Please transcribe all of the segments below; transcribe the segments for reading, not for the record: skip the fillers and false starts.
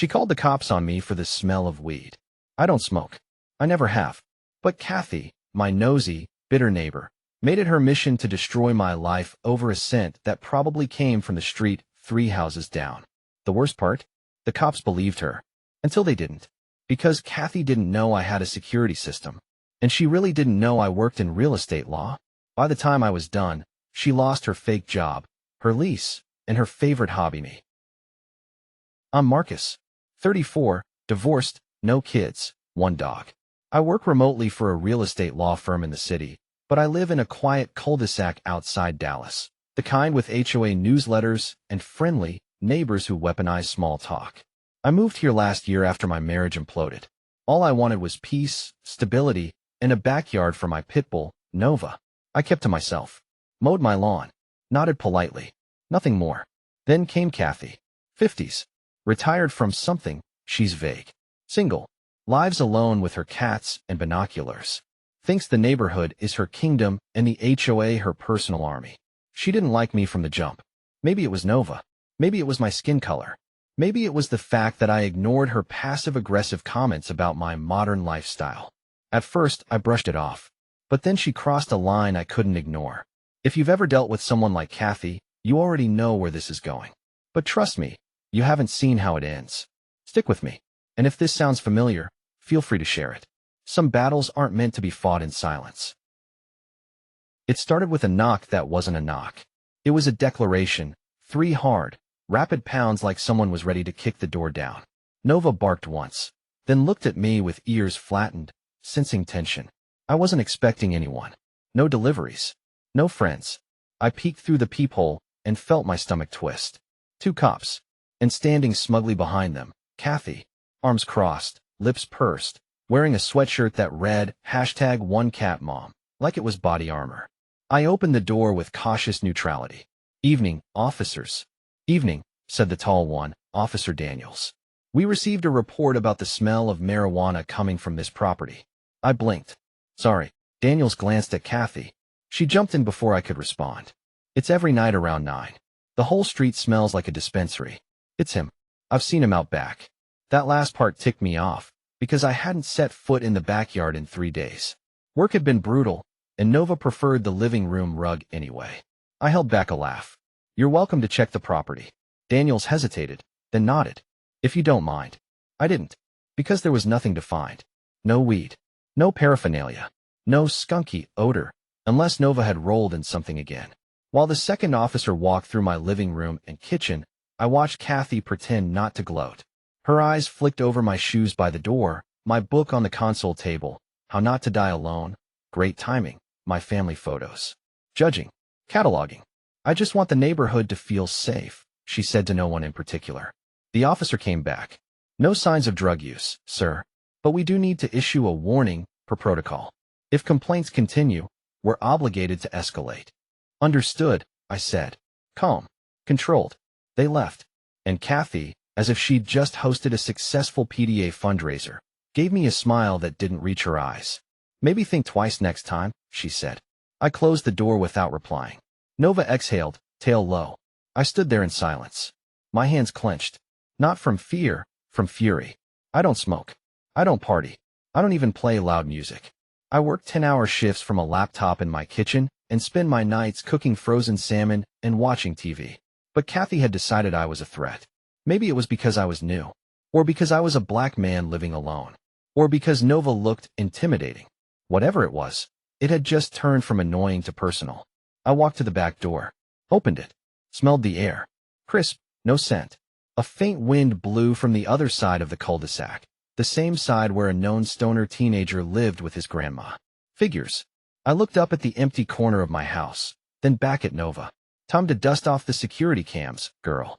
She called the cops on me for the smell of weed. I don't smoke. I never have. But Kathy, my nosy, bitter neighbor, made it her mission to destroy my life over a scent that probably came from the street 3 houses down. The worst part? The cops believed her. Until they didn't. Because Kathy didn't know I had a security system. And she really didn't know I worked in real estate law. By the time I was done, she lost her fake job, her lease, and her favorite hobby, me. I'm Marcus, 34, divorced, no kids, 1 dog. I work remotely for a real estate law firm in the city, but I live in a quiet cul-de-sac outside Dallas, the kind with HOA newsletters and friendly neighbors who weaponize small talk. I moved here last year after my marriage imploded. All I wanted was peace, stability, and a backyard for my pit bull, Nova. I kept to myself, mowed my lawn, nodded politely, nothing more. Then came Kathy, 50s, retired from something, she's vague, single, lives alone with her cats and binoculars, thinks the neighborhood is her kingdom and the HOA her personal army. She didn't like me from the jump. Maybe it was Nova. Maybe it was my skin color. Maybe it was the fact that I ignored her passive-aggressive comments about my modern lifestyle. At first, I brushed it off. But then she crossed a line I couldn't ignore. If you've ever dealt with someone like Kathy, you already know where this is going. But trust me, you haven't seen how it ends. Stick with me. And if this sounds familiar, feel free to share it. Some battles aren't meant to be fought in silence. It started with a knock that wasn't a knock. It was a declaration, 3 hard, rapid pounds like someone was ready to kick the door down. Nova barked once, then looked at me with ears flattened, sensing tension. I wasn't expecting anyone. No deliveries. No friends. I peeked through the peephole and felt my stomach twist. 2 cops. And standing smugly behind them, Kathy, arms crossed, lips pursed, wearing a sweatshirt that read #OneCatMom, like it was body armor. I opened the door with cautious neutrality. Evening, officers. Evening, said the tall one, Officer Daniels. We received a report about the smell of marijuana coming from this property. I blinked. Sorry. Daniels glanced at Kathy. She jumped in before I could respond. It's every night around 9. The whole street smells like a dispensary. It's him. I've seen him out back. That last part ticked me off, because I hadn't set foot in the backyard in 3 days. Work had been brutal, and Nova preferred the living room rug anyway. I held back a laugh. You're welcome to check the property. Daniels hesitated, then nodded. If you don't mind. I didn't. Because there was nothing to find. No weed. No paraphernalia. No skunky odor, unless Nova had rolled in something again. While the second officer walked through my living room and kitchen, I watched Kathy pretend not to gloat. Her eyes flicked over my shoes by the door, my book on the console table, How Not to Die Alone, great timing, my family photos. Judging. Cataloging. I just want the neighborhood to feel safe, she said to no one in particular. The officer came back. No signs of drug use, sir. But we do need to issue a warning, per protocol. If complaints continue, we're obligated to escalate. Understood, I said. Calm. Controlled. They left. And Kathy, as if she'd just hosted a successful PDA fundraiser, gave me a smile that didn't reach her eyes. Maybe think twice next time, she said. I closed the door without replying. Nova exhaled, tail low. I stood there in silence. My hands clenched. Not from fear, from fury. I don't smoke. I don't party. I don't even play loud music. I work 10-hour shifts from a laptop in my kitchen and spend my nights cooking frozen salmon and watching TV. But Kathy had decided I was a threat. Maybe it was because I was new. Or because I was a black man living alone. Or because Nova looked intimidating. Whatever it was, it had just turned from annoying to personal. I walked to the back door. Opened it. Smelled the air. Crisp, no scent. A faint wind blew from the other side of the cul-de-sac. The same side where a known stoner teenager lived with his grandma. Figures. I looked up at the empty corner of my house, then back at Nova. Time to dust off the security cams, girl.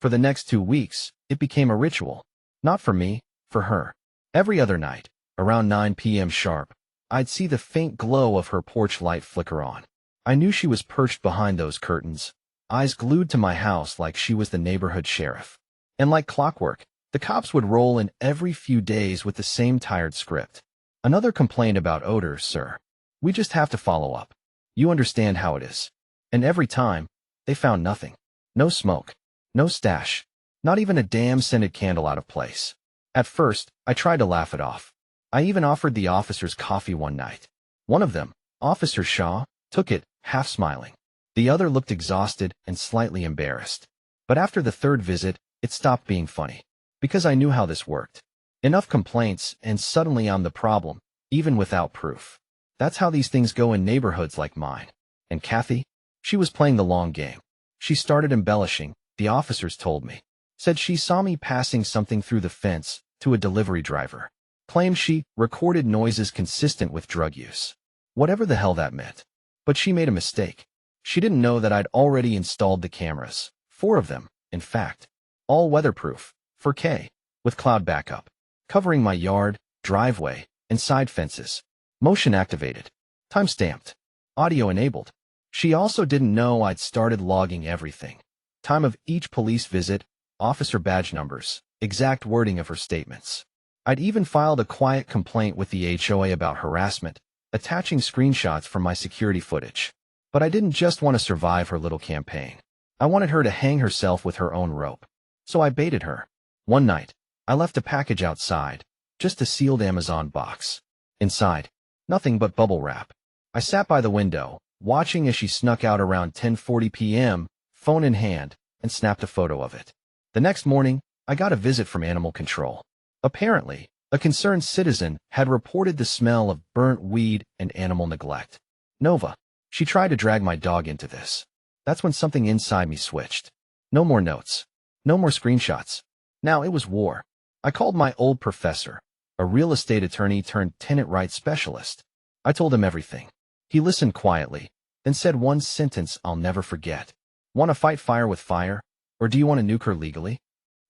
For the next 2 weeks, it became a ritual. Not for me, for her. Every other night, around 9 p.m. sharp, I'd see the faint glow of her porch light flicker on. I knew she was perched behind those curtains, eyes glued to my house like she was the neighborhood sheriff. And like clockwork, the cops would roll in every few days with the same tired script. Another complaint about odors, sir. We just have to follow up. You understand how it is. And every time, they found nothing. No smoke. No stash. Not even a damn scented candle out of place. At first, I tried to laugh it off. I even offered the officers coffee one night. One of them, Officer Shaw, took it, half smiling. The other looked exhausted and slightly embarrassed. But after the third visit, it stopped being funny. Because I knew how this worked. Enough complaints, and suddenly I'm the problem, even without proof. That's how these things go in neighborhoods like mine. And Kathy? She was playing the long game. She started embellishing, the officers told me. Said she saw me passing something through the fence to a delivery driver. Claimed she recorded noises consistent with drug use. Whatever the hell that meant. But she made a mistake. She didn't know that I'd already installed the cameras. 4 of them, in fact. All weatherproof, 4K, with cloud backup. Covering my yard, driveway, and side fences. Motion activated. Time-stamped. Audio enabled. She also didn't know I'd started logging everything. Time of each police visit, officer badge numbers, exact wording of her statements. I'd even filed a quiet complaint with the HOA about harassment, attaching screenshots from my security footage. But I didn't just want to survive her little campaign. I wanted her to hang herself with her own rope. So I baited her. One night, I left a package outside, just a sealed Amazon box. Inside, nothing but bubble wrap. I sat by the window, watching as she snuck out around 10:40 p.m., phone in hand, and snapped a photo of it. The next morning, I got a visit from animal control. Apparently, a concerned citizen had reported the smell of burnt weed and animal neglect. Nova. She tried to drag my dog into this. That's when something inside me switched. No more notes. No more screenshots. Now it was war. I called my old professor, a real estate attorney turned tenant rights specialist. I told him everything. He listened quietly, then said one sentence I'll never forget. Want to fight fire with fire, or do you want to nuke her legally?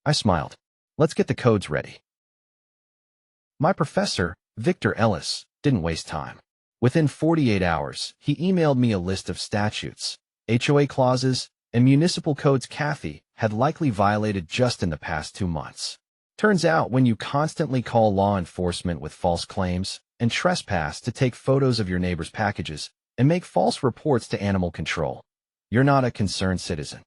I smiled. Let's get the codes ready. My professor, Victor Ellis, didn't waste time. Within 48 hours, he emailed me a list of statutes, HOA clauses, and municipal codes Kathy had likely violated just in the past 2 months. Turns out when you constantly call law enforcement with false claims and trespass to take photos of your neighbor's packages and make false reports to animal control, you're not a concerned citizen.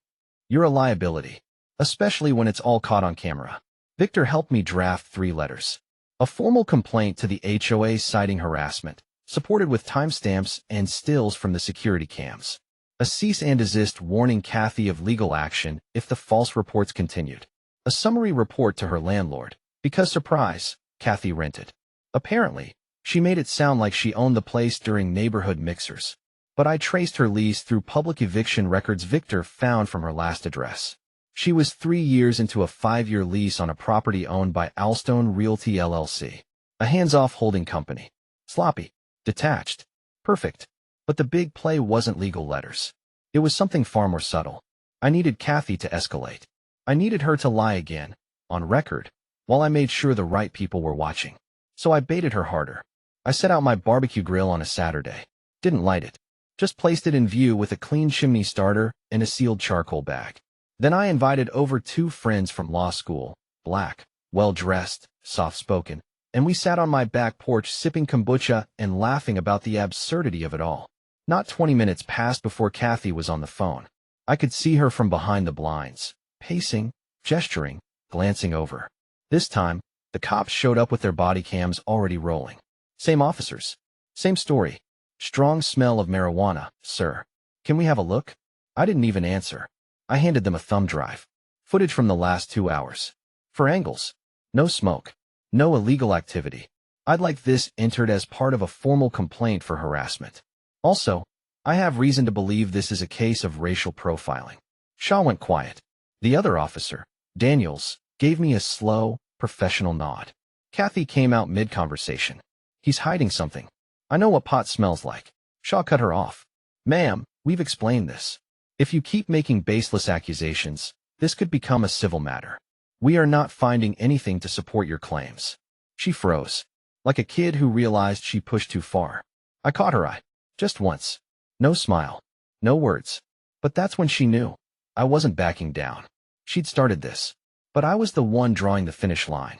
You're a liability, especially when it's all caught on camera. Victor helped me draft 3 letters. A formal complaint to the HOA citing harassment, supported with timestamps and stills from the security cams. A cease and desist warning Kathy of legal action if the false reports continued. A summary report to her landlord, because surprise, Kathy rented. Apparently, she made it sound like she owned the place during neighborhood mixers. But I traced her lease through public eviction records Victor found from her last address. She was 3 years into a 5-year lease on a property owned by Alstone Realty LLC, a hands-off holding company. Sloppy. Detached. Perfect. But the big play wasn't legal letters. It was something far more subtle. I needed Kathy to escalate. I needed her to lie again, on record, while I made sure the right people were watching. So I baited her harder. I set out my barbecue grill on a Saturday. Didn't light it. Just placed it in view with a clean chimney starter and a sealed charcoal bag. Then I invited over 2 friends from law school, black, well-dressed, soft-spoken, and we sat on my back porch sipping kombucha and laughing about the absurdity of it all. Not 20 minutes passed before Kathy was on the phone. I could see her from behind the blinds, pacing, gesturing, glancing over. This time, the cops showed up with their body cams already rolling. Same officers. Same story. Strong smell of marijuana, sir. Can we have a look? I didn't even answer. I handed them a thumb drive. Footage from the last 2 hours. For angles. No smoke. No illegal activity. I'd like this entered as part of a formal complaint for harassment. Also, I have reason to believe this is a case of racial profiling. Shaw went quiet. The other officer, Daniels, gave me a slow, professional nod. Kathy came out mid-conversation. He's hiding something. I know what pot smells like. Shaw cut her off. Ma'am, we've explained this. If you keep making baseless accusations, this could become a civil matter. We are not finding anything to support your claims. She froze, like a kid who realized she pushed too far. I caught her eye. Just once. No smile. No words. But that's when she knew. I wasn't backing down. She'd started this. But I was the one drawing the finish line.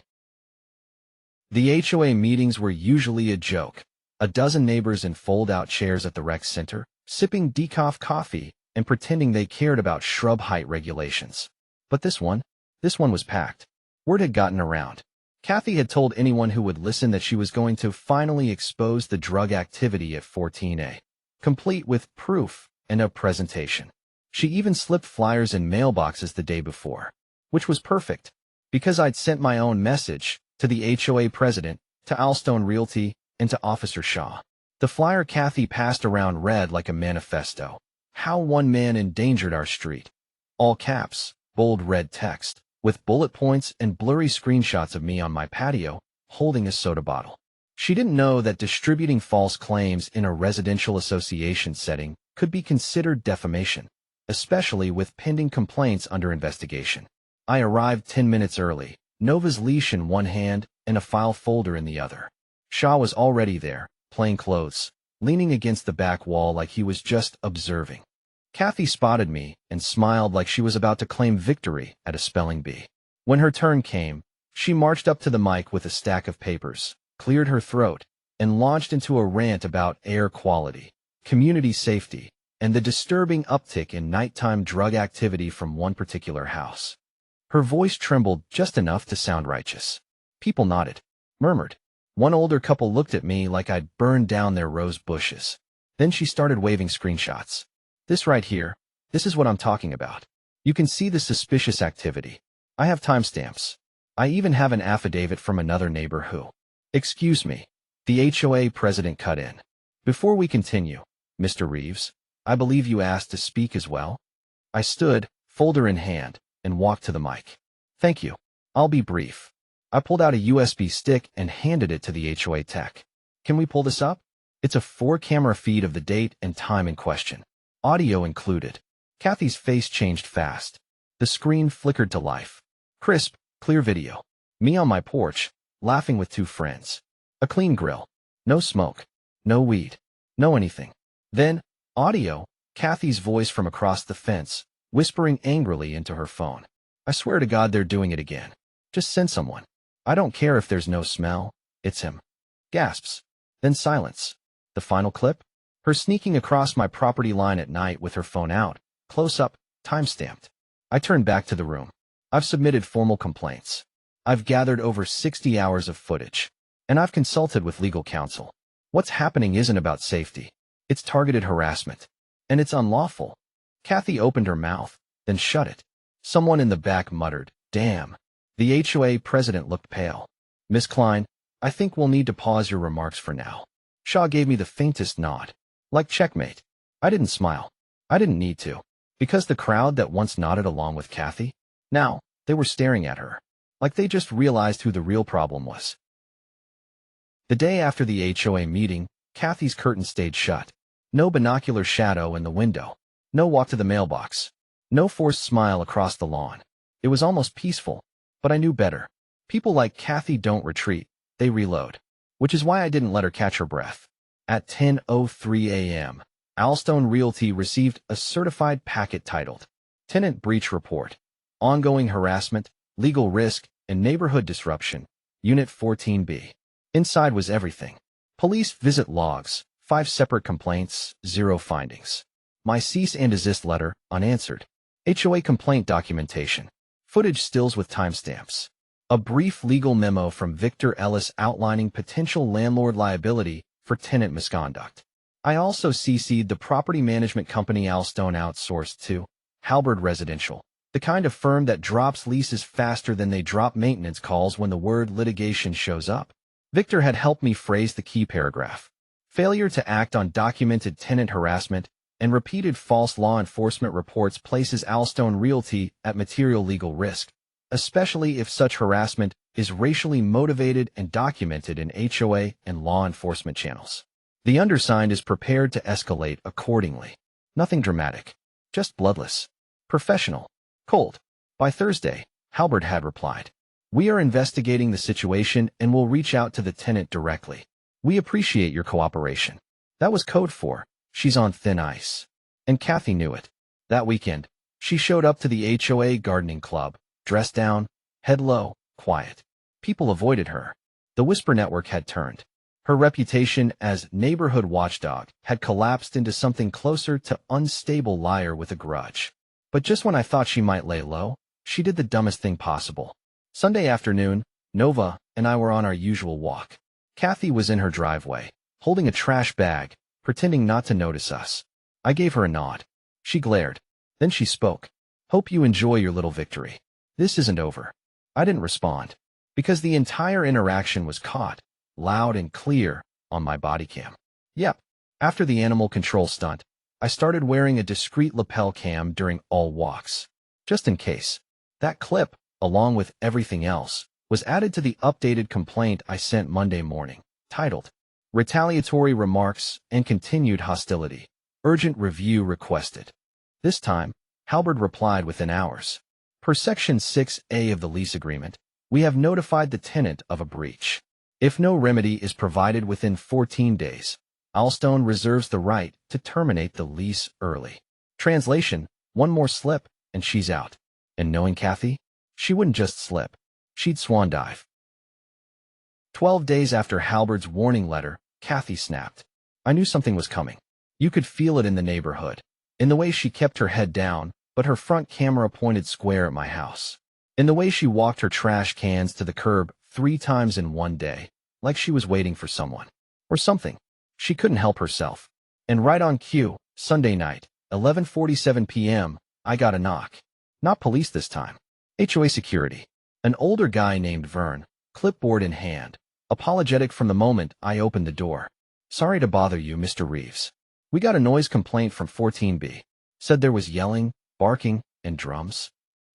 The HOA meetings were usually a joke. A dozen neighbors in fold-out chairs at the rec center, sipping decaf coffee and pretending they cared about shrub height regulations. But this one? This one was packed. Word had gotten around. Kathy had told anyone who would listen that she was going to finally expose the drug activity at 14A, complete with proof and a presentation. She even slipped flyers in mailboxes the day before, which was perfect, because I'd sent my own message to the HOA president, to Alstone Realty, and to Officer Shaw. The flyer Kathy passed around read like a manifesto. How one man endangered our street. All caps, bold red text, with bullet points and blurry screenshots of me on my patio, holding a soda bottle. She didn't know that distributing false claims in a residential association setting could be considered defamation, especially with pending complaints under investigation. I arrived 10 minutes early, Nova's leash in one hand and a file folder in the other. Shaw was already there, plain clothes, leaning against the back wall like he was just observing. Kathy spotted me and smiled like she was about to claim victory at a spelling bee. When her turn came, she marched up to the mic with a stack of papers, cleared her throat, and launched into a rant about air quality, community safety, and the disturbing uptick in nighttime drug activity from one particular house. Her voice trembled just enough to sound righteous. People nodded, murmured. One older couple looked at me like I'd burned down their rose bushes. Then she started waving screenshots. This right here, this is what I'm talking about. You can see the suspicious activity. I have timestamps. I even have an affidavit from another neighbor who... Excuse me. The HOA president cut in. Before we continue, Mr. Reeves, I believe you asked to speak as well? I stood, folder in hand, and walked to the mic. Thank you. I'll be brief. I pulled out a USB stick and handed it to the HOA tech. Can we pull this up? It's a 4-camera feed of the date and time in question. Audio included. Kathy's face changed fast. The screen flickered to life. Crisp, clear video. Me on my porch, laughing with 2 friends. A clean grill. No smoke. No weed. No anything. Then, audio, Kathy's voice from across the fence, whispering angrily into her phone. I swear to God they're doing it again. Just send someone. I don't care if there's no smell. It's him. Gasps. Then silence. The final clip? Her sneaking across my property line at night with her phone out, close up, time-stamped. I turned back to the room. I've submitted formal complaints. I've gathered over 60 hours of footage. And I've consulted with legal counsel. What's happening isn't about safety. It's targeted harassment. And it's unlawful. Kathy opened her mouth, then shut it. Someone in the back muttered, "Damn." The HOA president looked pale. Miss Klein, I think we'll need to pause your remarks for now. Shaw gave me the faintest nod. Like checkmate. I didn't smile. I didn't need to. Because the crowd that once nodded along with Kathy, now, they were staring at her. Like they just realized who the real problem was. The day after the HOA meeting, Kathy's curtain stayed shut. No binocular shadow in the window. No walk to the mailbox. No forced smile across the lawn. It was almost peaceful. But I knew better. People like Kathy don't retreat, they reload. Which is why I didn't let her catch her breath. At 10:03 a.m., Alstone Realty received a certified packet titled Tenant Breach Report, Ongoing Harassment, Legal Risk, and Neighborhood Disruption, Unit 14B. Inside was everything. Police visit logs, 5 separate complaints, 0 findings. My cease and desist letter, unanswered. HOA complaint documentation. Footage stills with timestamps. A brief legal memo from Victor Ellis outlining potential landlord liability for tenant misconduct. I also CC'd the property management company Alstone outsourced to, Halberd Residential, the kind of firm that drops leases faster than they drop maintenance calls when the word litigation shows up. Victor had helped me phrase the key paragraph. Failure to act on documented tenant harassment and repeated false law enforcement reports places Alstone Realty at material legal risk, especially if such harassment is racially motivated and documented in HOA and law enforcement channels. The undersigned is prepared to escalate accordingly. Nothing dramatic, just bloodless, professional, cold. By Thursday, Halberd had replied, "We are investigating the situation and will reach out to the tenant directly. We appreciate your cooperation." That was code for, she's on thin ice. And Kathy knew it. That weekend, she showed up to the HOA gardening club, dressed down, head low, quiet. People avoided her. The whisper network had turned. Her reputation as neighborhood watchdog had collapsed into something closer to unstable liar with a grudge. But just when I thought she might lay low, she did the dumbest thing possible. Sunday afternoon, Nova and I were on our usual walk. Kathy was in her driveway, holding a trash bag, pretending not to notice us. I gave her a nod. She glared. Then she spoke. "Hope you enjoy your little victory. This isn't over." I didn't respond, because the entire interaction was caught, loud and clear, on my body cam. Yep. After the animal control stunt, I started wearing a discreet lapel cam during all walks. Just in case. That clip, along with everything else, was added to the updated complaint I sent Monday morning, titled, "Retaliatory Remarks and Continued Hostility. Urgent Review Requested." This time, Halberd replied within hours. Per Section 6A of the lease agreement, we have notified the tenant of a breach. If no remedy is provided within 14 days, Alstone reserves the right to terminate the lease early. Translation: one more slip, and she's out. And knowing Kathy, she wouldn't just slip. She'd swan dive. 12 days after Halberd's warning letter, Kathy snapped. I knew something was coming. You could feel it in the neighborhood, in the way she kept her head down, but her front camera pointed square at my house, in the way she walked her trash cans to the curb 3 times in one day, like she was waiting for someone. Or something. She couldn't help herself. And right on cue, Sunday night, 11:47 p.m., I got a knock. Not police this time. HOA security. An older guy named Vern, clipboard in hand, apologetic from the moment I opened the door. "Sorry to bother you, Mr. Reeves. We got a noise complaint from 14B. Said there was yelling, barking, and drums."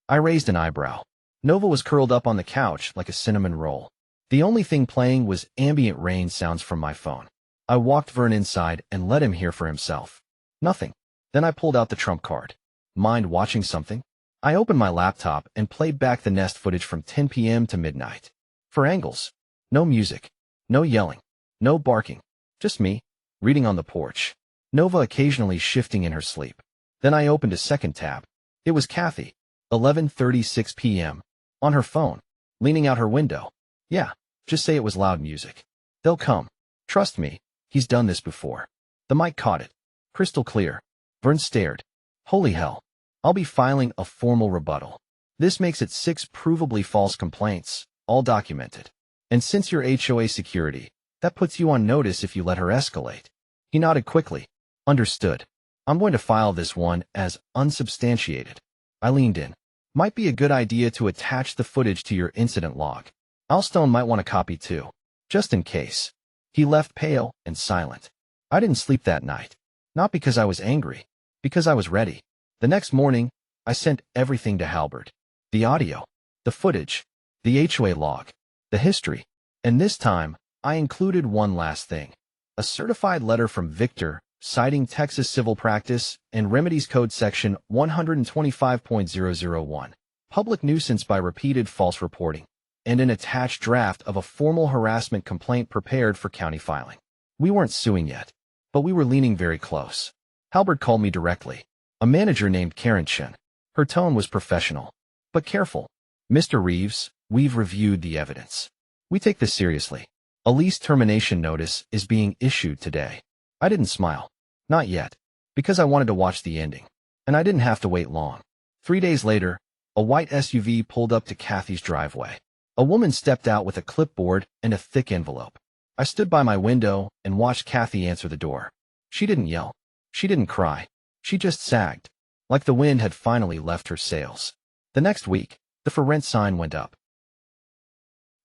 I raised an eyebrow. Nova was curled up on the couch like a cinnamon roll. The only thing playing was ambient rain sounds from my phone. I walked Vern inside and let him hear for himself. Nothing. Then I pulled out the trump card. Mind watching something? I opened my laptop and played back the Nest footage from 10 p.m. to midnight. For angles. No music. No yelling. No barking. Just me, reading on the porch. Nova occasionally shifting in her sleep. Then I opened a second tab. It was Kathy, 11:36 p.m., on her phone, leaning out her window. Yeah, just say it was loud music. They'll come. Trust me, he's done this before. The mic caught it. Crystal clear. Vern stared. Holy hell. I'll be filing a formal rebuttal. This makes it 6 provably false complaints, all documented. And since you're HOA security, that puts you on notice if you let her escalate. He nodded quickly. Understood. I'm going to file this one as unsubstantiated. I leaned in. Might be a good idea to attach the footage to your incident log. Alstone might want a copy too, just in case. He left pale and silent. I didn't sleep that night. Not because I was angry, because I was ready. The next morning, I sent everything to Halberd. The audio, the footage, the HOA log, the history. And this time, I included one last thing. A certified letter from Victor, citing Texas Civil Practice and Remedies Code Section 125.001, public nuisance by repeated false reporting, and an attached draft of a formal harassment complaint prepared for county filing. We weren't suing yet, but we were leaning very close. Halberd called me directly. A manager named Karen Chen. Her tone was professional, but careful. "Mr. Reeves, we've reviewed the evidence. We take this seriously. A lease termination notice is being issued today." I didn't smile. Not yet, because I wanted to watch the ending. And I didn't have to wait long. 3 days later, a white SUV pulled up to Kathy's driveway. A woman stepped out with a clipboard and a thick envelope. I stood by my window and watched Kathy answer the door. She didn't yell. She didn't cry. She just sagged, like the wind had finally left her sails. The next week, the for rent sign went up.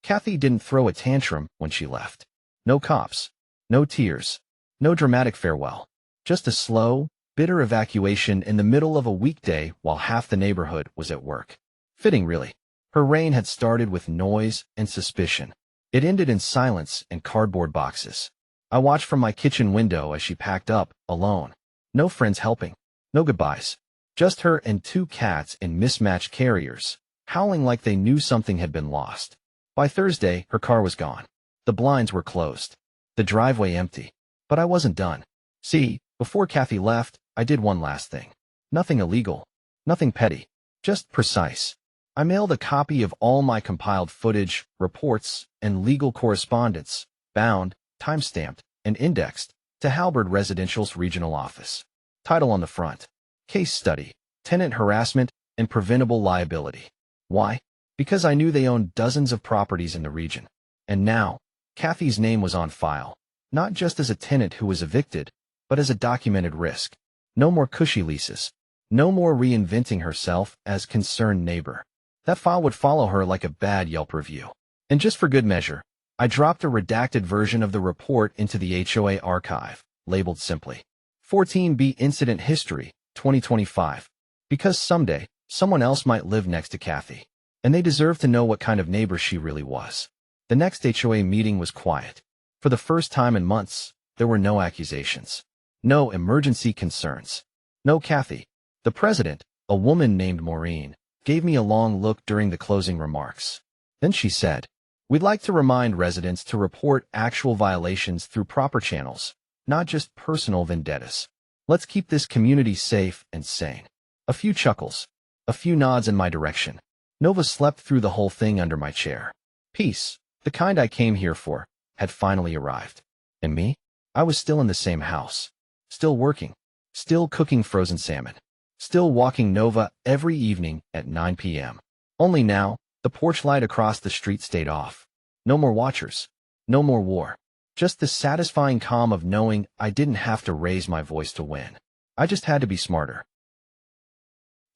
Kathy didn't throw a tantrum when she left. No cops. No tears. No dramatic farewell. Just a slow, bitter evacuation in the middle of a weekday while half the neighborhood was at work. Fitting, really. Her reign had started with noise and suspicion. It ended in silence and cardboard boxes. I watched from my kitchen window as she packed up, alone. No friends helping. No goodbyes. Just her and 2 cats in mismatched carriers, howling like they knew something had been lost. By Thursday, her car was gone. The blinds were closed. The driveway empty. But I wasn't done. See, before Kathy left, I did one last thing. Nothing illegal. Nothing petty. Just precise. I mailed a copy of all my compiled footage, reports, and legal correspondence, bound, time-stamped, and indexed, to Halberd Residential's regional office. Title on the front: Case Study, Tenant Harassment, and Preventable Liability. Why? Because I knew they owned dozens of properties in the region. And now, Kathy's name was on file, not just as a tenant who was evicted, but as a documented risk. No more cushy leases. No more reinventing herself as concerned neighbor. That file would follow her like a bad Yelp review. And just for good measure, I dropped a redacted version of the report into the HOA archive, labeled simply 14B Incident History, 2025. Because someday, someone else might live next to Kathy, and they deserve to know what kind of neighbor she really was. The next HOA meeting was quiet. For the first time in months, there were no accusations. No emergency concerns. No Kathy. The president, a woman named Maureen, gave me a long look during the closing remarks. Then she said, "We'd like to remind residents to report actual violations through proper channels, not just personal vendettas. Let's keep this community safe and sane." A few chuckles. A few nods in my direction. Nova slept through the whole thing under my chair. Peace, the kind I came here for, had finally arrived. And me? I was still in the same house. Still working. Still cooking frozen salmon. Still walking Nova every evening at 9 p.m. Only now, the porch light across the street stayed off. No more watchers. No more war. Just the satisfying calm of knowing I didn't have to raise my voice to win. I just had to be smarter.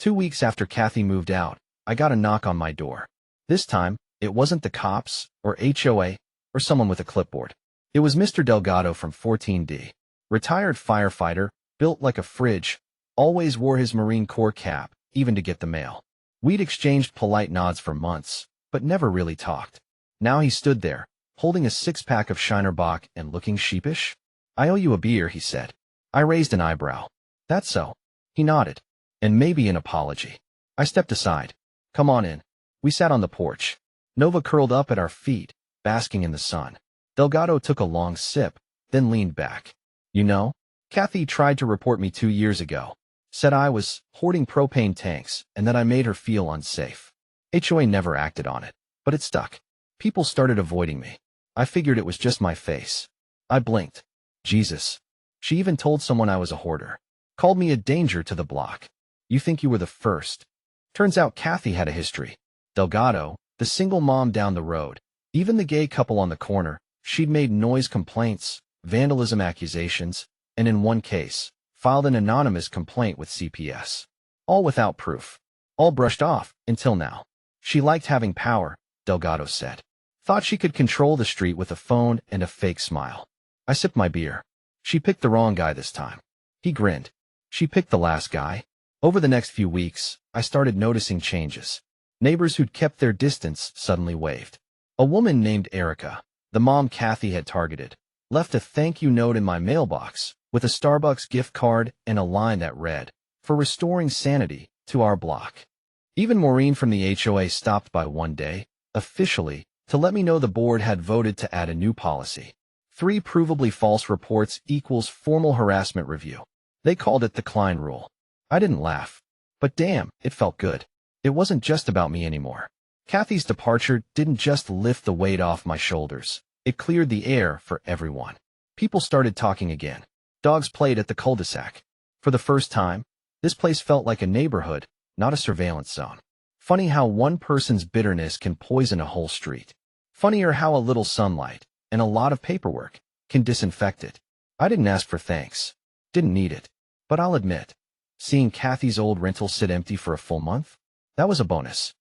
2 weeks after Kathy moved out, I got a knock on my door. This time, it wasn't the cops, or HOA, or someone with a clipboard. It was Mr. Delgado from 14D. Retired firefighter, built like a fridge, always wore his Marine Corps cap, even to get the mail. We'd exchanged polite nods for months, but never really talked. Now he stood there, holding a six-pack of Shiner Bock and looking sheepish. "I owe you a beer," he said. I raised an eyebrow. "That's so." He nodded. "And maybe an apology." I stepped aside. "Come on in." We sat on the porch. Nova curled up at our feet, basking in the sun. Delgado took a long sip, then leaned back. "You know, Kathy tried to report me 2 years ago. Said I was hoarding propane tanks and that I made her feel unsafe. HOA never acted on it, but it stuck. People started avoiding me. I figured it was just my face. I blinked. Jesus. She even told someone I was a hoarder. Called me a danger to the block. You think you were the first." Turns out Kathy had a history. Delgado, the single mom down the road, even the gay couple on the corner, she'd made noise complaints, vandalism accusations, and in one case, filed an anonymous complaint with CPS. All without proof. All brushed off, until now. She liked having power, Delgado said. Thought she could control the street with a phone and a fake smile. I sipped my beer. She picked the wrong guy this time. He grinned. She picked the last guy. Over the next few weeks, I started noticing changes. Neighbors who'd kept their distance suddenly waved. A woman named Erica, the mom Kathy had targeted, left a thank you note in my mailbox with a Starbucks gift card and a line that read, "For restoring sanity to our block." Even Maureen from the HOA stopped by one day, officially, to let me know the board had voted to add a new policy. 3 provably false reports equals formal harassment review. They called it the Klein Rule. I didn't laugh. But damn, it felt good. It wasn't just about me anymore. Kathy's departure didn't just lift the weight off my shoulders. It cleared the air for everyone. People started talking again. Dogs played at the cul-de-sac. For the first time, this place felt like a neighborhood, not a surveillance zone. Funny how one person's bitterness can poison a whole street. Funnier how a little sunlight, and a lot of paperwork, can disinfect it. I didn't ask for thanks. Didn't need it. But I'll admit, seeing Kathy's old rental sit empty for a full month, that was a bonus.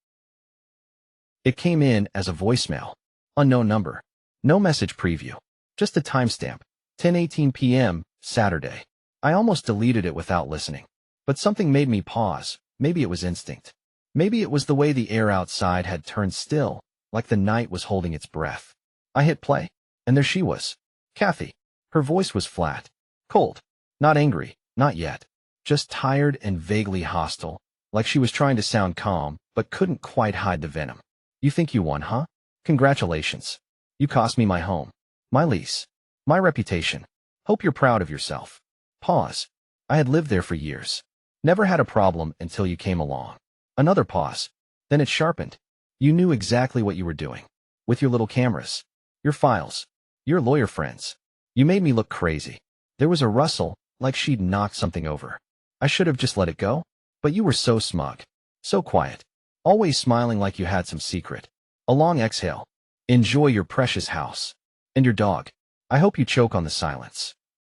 It came in as a voicemail. Unknown number. No message preview. Just a timestamp. 10:18 p.m., Saturday. I almost deleted it without listening. But something made me pause. Maybe it was instinct. Maybe it was the way the air outside had turned still, like the night was holding its breath. I hit play, and there she was. Kathy. Her voice was flat. Cold. Not angry. Not yet. Just tired and vaguely hostile, like she was trying to sound calm, but couldn't quite hide the venom. "You think you won, huh? Congratulations. You cost me my home. My lease. My reputation. Hope you're proud of yourself." Pause. I had lived there for years. Never had a problem until you came along. Another pause. Then it sharpened. You knew exactly what you were doing. With your little cameras. Your files. Your lawyer friends. You made me look crazy. There was a rustle, like she'd knocked something over. I should have just let it go. But you were so smug. So quiet. always smiling like you had some secret. A long exhale. Enjoy your precious house. And your dog. I hope you choke on the silence.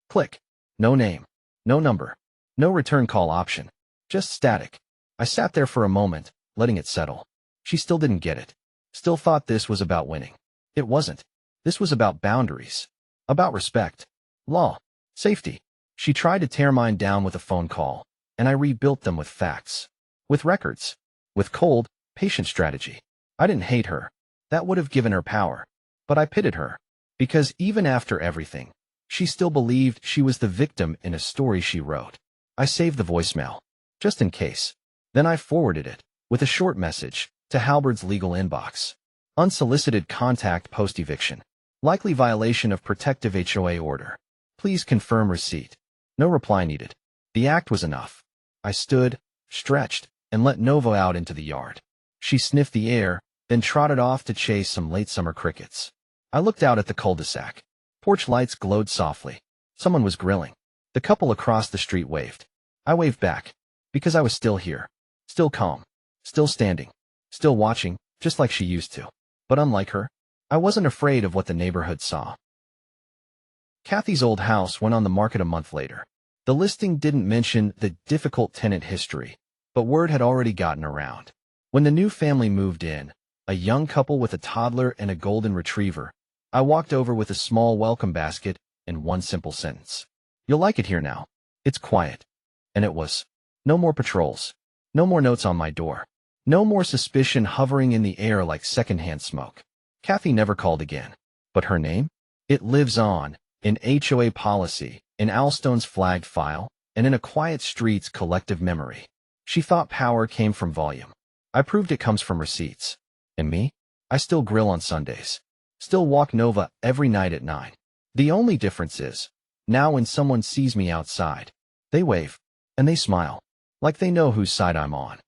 Click. No name. No number. No return call option. Just static. I sat there for a moment, letting it settle. She still didn't get it. Still thought this was about winning. It wasn't. This was about boundaries. About respect. Law. Safety. She tried to tear mine down with a phone call, and I rebuilt them with facts. With records. With cold, patient strategy. I didn't hate her. That would have given her power. But I pitted her. Because even after everything, she still believed she was the victim in a story she wrote. I saved the voicemail. Just in case. Then I forwarded it, with a short message, to Halberd's legal inbox. Unsolicited contact post-eviction. Likely violation of protective HOA order. Please confirm receipt. No reply needed. The act was enough. I stood, stretched, and let Nova out into the yard. She sniffed the air, then trotted off to chase some late summer crickets. I looked out at the cul-de-sac. Porch lights glowed softly. Someone was grilling. The couple across the street waved. I waved back. Because I was still here. Still calm. Still standing. Still watching, just like she used to. But unlike her, I wasn't afraid of what the neighborhood saw. Kathy's old house went on the market a month later. The listing didn't mention the difficult tenant history, but word had already gotten around. When the new family moved in, a young couple with a toddler and a golden retriever, I walked over with a small welcome basket and one simple sentence. You'll like it here now. It's quiet. And it was. No more patrols. No more notes on my door. No more suspicion hovering in the air like secondhand smoke. Kathy never called again. But her name? It lives on, in HOA policy, in Alstone's flagged file, and in a quiet street's collective memory. She thought power came from volume. I proved it comes from receipts. And me? I still grill on Sundays. Still walk Nova every night at 9. The only difference is, now when someone sees me outside, they wave, and they smile, like they know whose side I'm on.